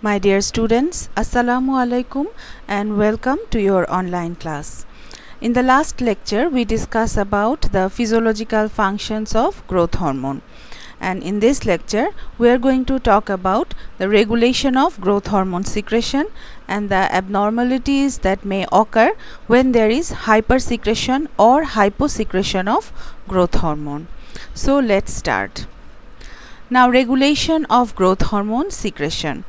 My dear students, Assalamu alaikum and welcome to your online class. In the last lecture, we discussed about the physiological functions of growth hormone. And in this lecture, we are going to talk about the regulation of growth hormone secretion and the abnormalities that may occur when there is hypersecretion or hyposecretion of growth hormone. So let's start. Now, regulation of growth hormone secretion.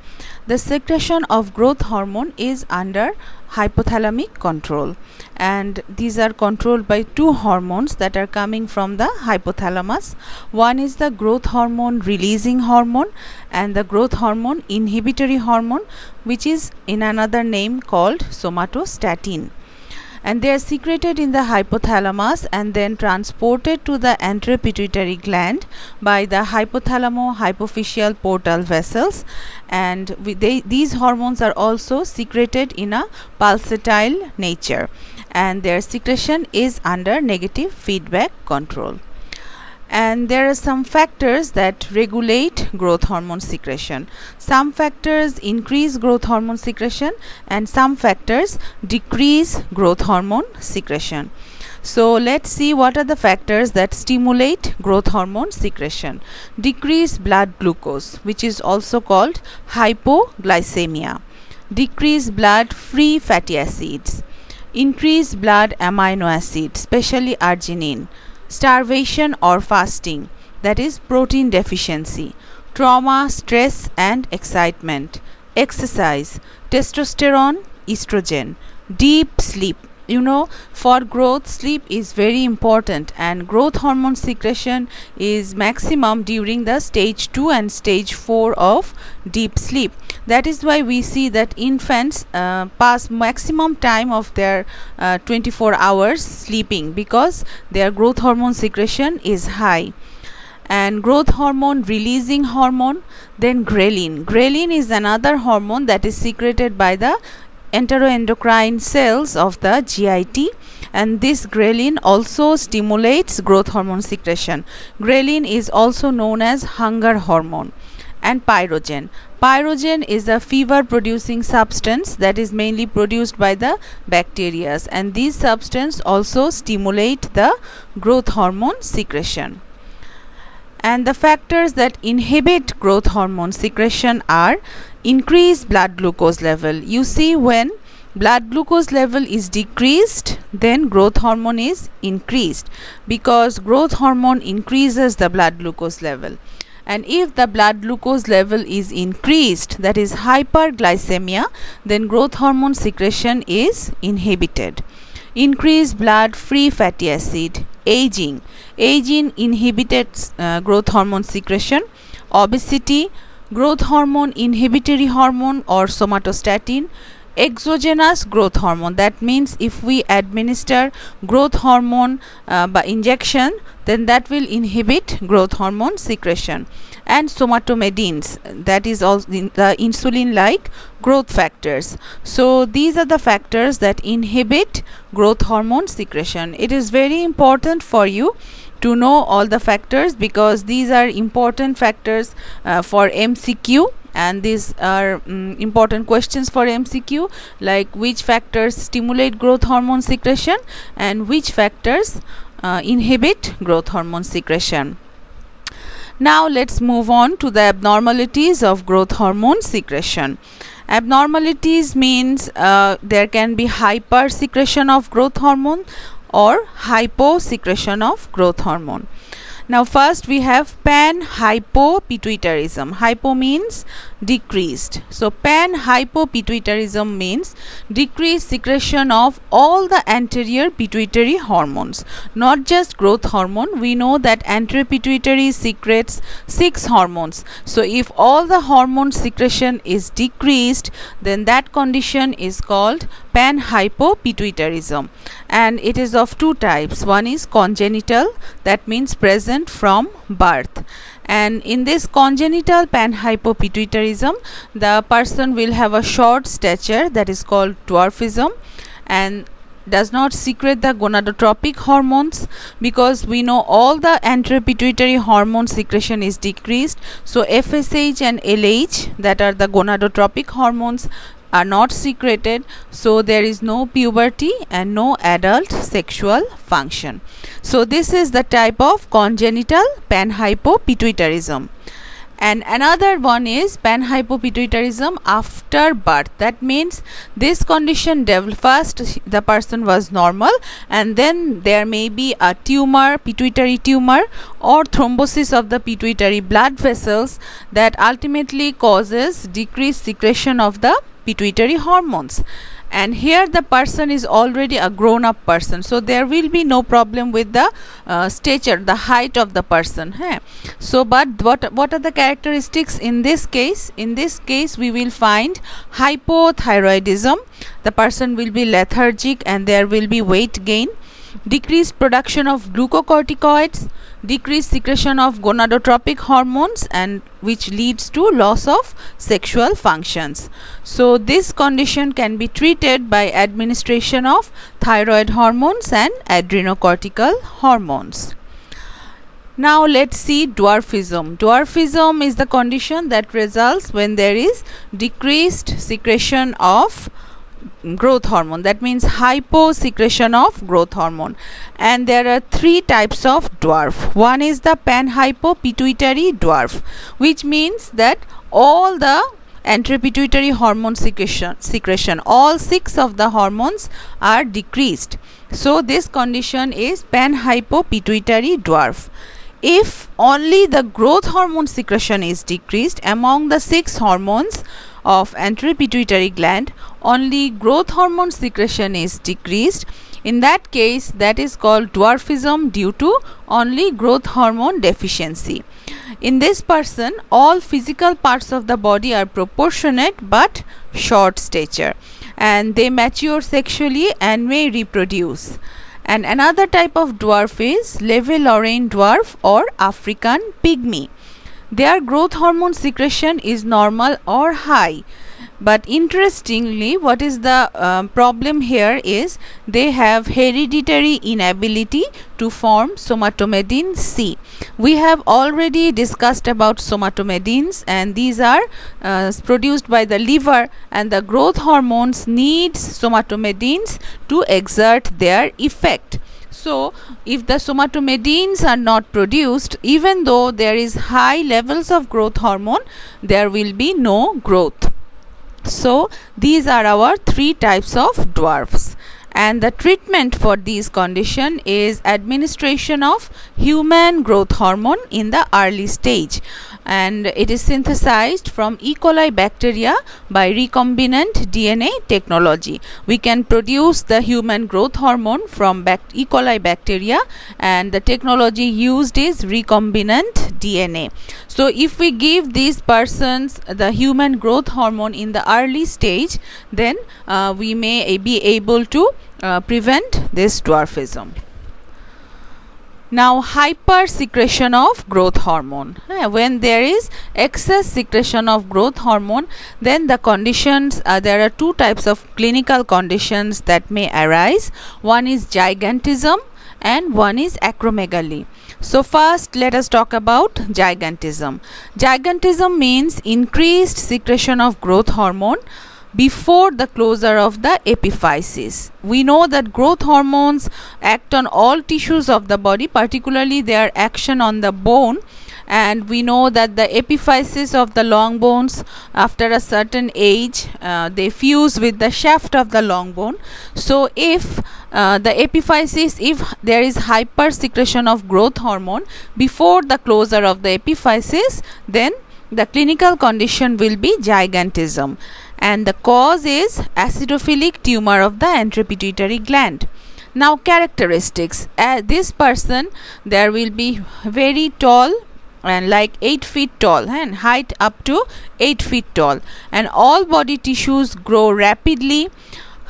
The secretion of growth hormone is under hypothalamic control, and these are controlled by two hormones that are coming from the hypothalamus. One is the growth hormone releasing hormone and the growth hormone inhibitory hormone, which is in another name called somatostatin. And they are secreted in the hypothalamus and then transported to the anteropituitary gland by the hypothalamo-hypophyseal portal vessels, and these hormones are also secreted in a pulsatile nature, and their secretion is under negative feedback control. And there are some factors that regulate growth hormone secretion. Some factors increase growth hormone secretion and some factors decrease growth hormone secretion. So let's see what are the factors that stimulate growth hormone secretion. Decreased blood glucose, which is also called hypoglycemia. Decreased blood free fatty acids. Increased blood amino acids, especially arginine. Starvation or fasting, that is protein deficiency. Trauma, stress and excitement. Exercise, testosterone, estrogen. Deep sleep. For growth, sleep is very important, and growth hormone secretion is maximum during the stage 2 and stage 4 of deep sleep. That is why we see that infants pass maximum time of their 24 hours sleeping, because their growth hormone secretion is high. And growth hormone releasing hormone, then ghrelin. Ghrelin is another hormone that is secreted by the enteroendocrine cells of the GIT, and this ghrelin also stimulates growth hormone secretion. Ghrelin is also known as hunger hormone. And pyrogen. Pyrogen is a fever producing substance that is mainly produced by the bacteria, and these substances also stimulate the growth hormone secretion. And the factors that inhibit growth hormone secretion are increased blood glucose level. You see, when blood glucose level is decreased, then growth hormone is increased, because growth hormone increases the blood glucose level. And if the blood glucose level is increased, that is hyperglycemia, then growth hormone secretion is inhibited. Increased blood free fatty acid. Aging. Aging inhibits growth hormone secretion. Obesity. Growth hormone inhibitory hormone or somatostatin. Exogenous growth hormone, that means if we administer growth hormone by injection, then that will inhibit growth hormone secretion. And somatomedins, that is also the insulin like growth factors. So these are the factors that inhibit growth hormone secretion. It is very important for you to know all the factors, because these are important factors for MCQ, and these are important questions for MCQ, like which factors stimulate growth hormone secretion and which factors inhibit growth hormone secretion. Now let's move on to the abnormalities of growth hormone secretion. Abnormalities means there can be hypersecretion of growth hormone or hyposecretion of growth hormone. Now first we have panhypopituitarism. Hypo means decreased. So panhypopituitarism means decreased secretion of all the anterior pituitary hormones, not just growth hormone. We know that anterior pituitary secretes 6 hormones. So if all the hormone secretion is decreased, then that condition is called panhypopituitarism, and it is of two types. One is congenital, that means present from birth, and in this congenital panhypopituitarism, the person will have a short stature, that is called dwarfism, and does not secrete the gonadotropic hormones, because we know all the anteropituitary hormone secretion is decreased. So FSH and LH, that are the gonadotropic hormones, are not secreted, so there is no puberty and no adult sexual function. So this is the type of congenital panhypopituitarism. And another one is panhypopituitarism after birth. That means this condition developed first, the person was normal, and then there may be a tumor, pituitary tumor, or thrombosis of the pituitary blood vessels that ultimately causes decreased secretion of the pituitary hormones. And here the person is already a grown up person, so there will be no problem with the stature, the height of the person. So but what are the characteristics in this case? In this case we will find hypothyroidism, the person will be lethargic and there will be weight gain, decreased production of glucocorticoids, decreased secretion of gonadotropic hormones, and which leads to loss of sexual functions. So this condition can be treated by administration of thyroid hormones and adrenocortical hormones. Now let's see dwarfism. Dwarfism is the condition that results when there is decreased secretion of growth hormone, that means hyposecretion of growth hormone. And there are three types of dwarf. One is the panhypopituitary dwarf, which means that all the anteropituitary hormone secretion, all 6 of the hormones are decreased. So this condition is panhypopituitary dwarf. If only the growth hormone secretion is decreased among the 6 hormones of anteropituitary gland, only growth hormone secretion is decreased, in that case that is called dwarfism due to only growth hormone deficiency. In this person, all physical parts of the body are proportionate but short stature, and they mature sexually and may reproduce. And another type of dwarf is Levalloisian dwarf or African pygmy. Their growth hormone secretion is normal or high, but interestingly, what is the problem here is they have hereditary inability to form somatomedin C. We have already discussed about somatomedins, and these are produced by the liver, and the growth hormones needs somatomedins to exert their effect. So if the somatomedins are not produced, even though there is high levels of growth hormone, there will be no growth. So these are our 3 types of dwarfs, and the treatment for these condition is administration of human growth hormone in the early stage, and it is synthesized from E. coli bacteria by recombinant DNA technology. We can produce the human growth hormone from E. coli bacteria, and the technology used is recombinant DNA. So if we give these persons the human growth hormone in the early stage, then we may be able to prevent this dwarfism. Now, hypersecretion of growth hormone. When there is excess secretion of growth hormone, then the conditions, there are 2 types of clinical conditions that may arise. One is gigantism and one is acromegaly. So first let us talk about gigantism. Gigantism means increased secretion of growth hormone before the closure of the epiphysis. We know that growth hormones act on all tissues of the body, particularly their action on the bone, and we know that the epiphysis of the long bones after a certain age they fuse with the shaft of the long bone. So if the epiphysis, if there is hyper secretion of growth hormone before the closure of the epiphysis, then the clinical condition will be gigantism, and the cause is acidophilic tumor of the anteropituitary gland. Now characteristics, this person, there will be very tall and like 8 feet tall, and height up to 8 feet tall, and all body tissues grow rapidly,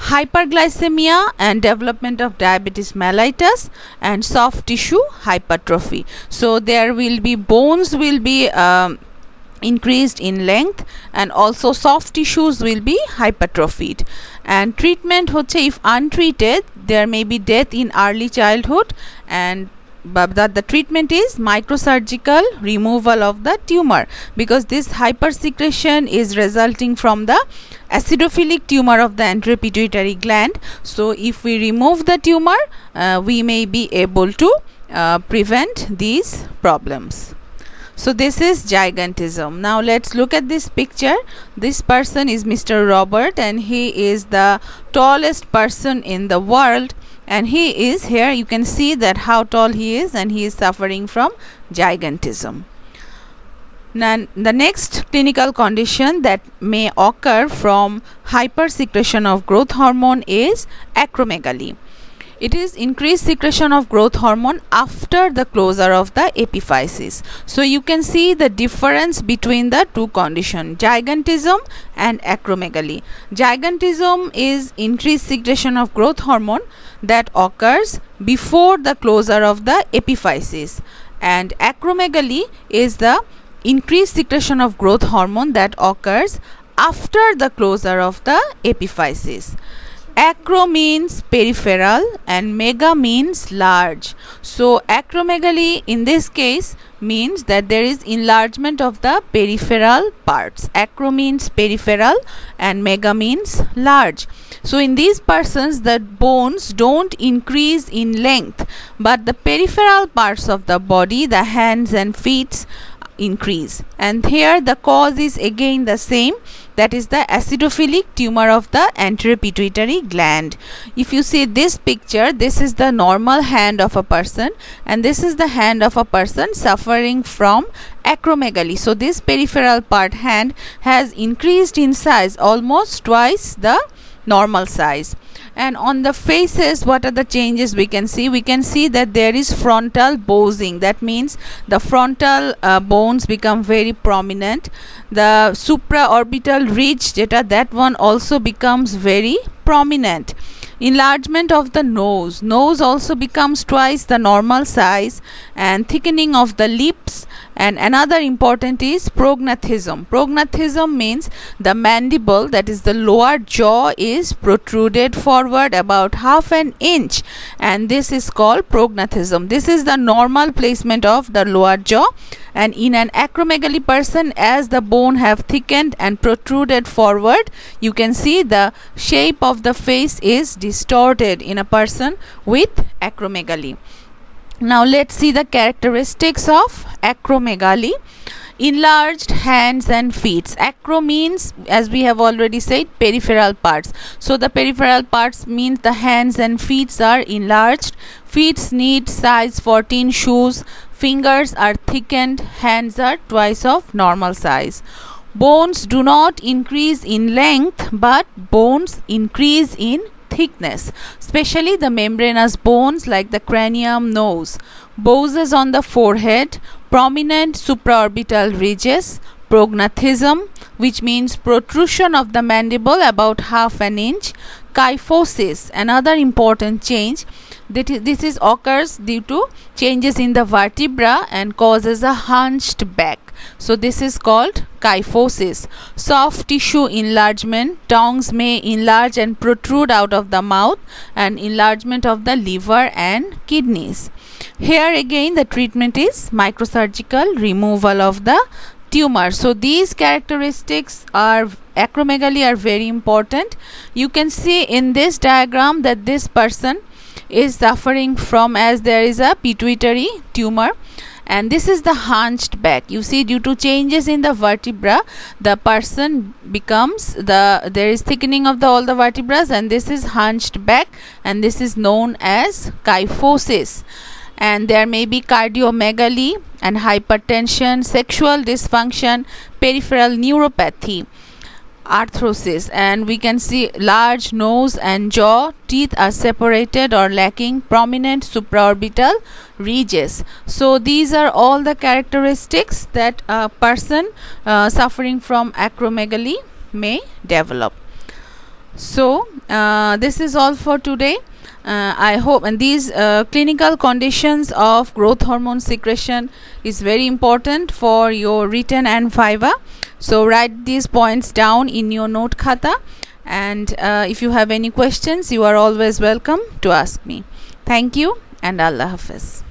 hyperglycemia and development of diabetes mellitus, and soft tissue hypertrophy. So there will be bones will be increased in length, and also soft tissues will be hypertrophied. And treatment hoche, if untreated, there may be death in early childhood, and but that the treatment is microsurgical removal of the tumor, because this hypersecretion is resulting from the acidophilic tumor of the anterior pituitary gland. So if we remove the tumor, we may be able to prevent these problems. So this is gigantism. Now let's look at this picture. This person is Mr. Robert, and he is the tallest person in the world, and he is here. You can see that how tall he is, and he is suffering from gigantism. Now, the next clinical condition that may occur from hypersecretion of growth hormone is acromegaly. It is increased secretion of growth hormone after the closure of the epiphysis. So you can see the difference between the two conditions, gigantism and acromegaly. Gigantism is increased secretion of growth hormone that occurs before the closure of the epiphysis, and acromegaly is the increased secretion of growth hormone that occurs after the closure of the epiphysis. Acro means peripheral and mega means large. So acromegaly in this case means that there is enlargement of the peripheral parts. Acro means peripheral and mega means large. So in these persons, the bones don't increase in length, but the peripheral parts of the body, the hands and feet, increase. And here the cause is again the same, that is the acidophilic tumor of the anterior pituitary gland. If you see this picture, this is the normal hand of a person, and this is the hand of a person suffering from acromegaly. So this peripheral part hand has increased in size, almost twice the normal size. And on the faces, what are the changes we can see? We can see that there is frontal bowsing. That means the frontal bones become very prominent. The supraorbital ridge, that one also becomes very prominent. Enlargement of the nose. Nose also becomes twice the normal size, and thickening of the lips. And another important is prognathism. Prognathism means the mandible, that is the lower jaw, is protruded forward about half an inch, and this is called prognathism. This is the normal placement of the lower jaw, and in an acromegaly person, as the bone have thickened and protruded forward, you can see the shape of the face is distorted in a person with acromegaly. Now let's see the characteristics of acromegaly. Enlarged hands and feet. Acro means, as we have already said, peripheral parts. So the peripheral parts means the hands and feet are enlarged. Feet need size 14 shoes. Fingers are thickened. Hands are twice of normal size. Bones do not increase in length, but bones increase in thickness, especially the membranous bones like the cranium, nose. Bowses on the forehead, prominent supraorbital ridges, prognathism, which means protrusion of the mandible about half an inch. Kyphosis, another important change. This occurs due to changes in the vertebra and causes a hunched back. So this is called kyphosis. Soft tissue enlargement. Tongues may enlarge and protrude out of the mouth, and enlargement of the liver and kidneys. Here again the treatment is microsurgical removal of the tumor. So these characteristics are acromegaly are very important. You can see in this diagram that this person is suffering from, as there is a pituitary tumor, and this is the hunched back. You see, due to changes in the vertebra, the person becomes there is thickening of all the vertebrae, and this is hunched back, and this is known as kyphosis. And there may be cardiomegaly and hypertension, sexual dysfunction, peripheral neuropathy, arthrosis, and we can see large nose and jaw. Teeth are separated or lacking prominent supraorbital ridges. So these are all the characteristics that a person suffering from acromegaly may develop. So this is all for today. I hope, and these clinical conditions of growth hormone secretion is very important for your written and viva. So write these points down in your note khata, and if you have any questions, you are always welcome to ask me. Thank you, and Allah Hafiz.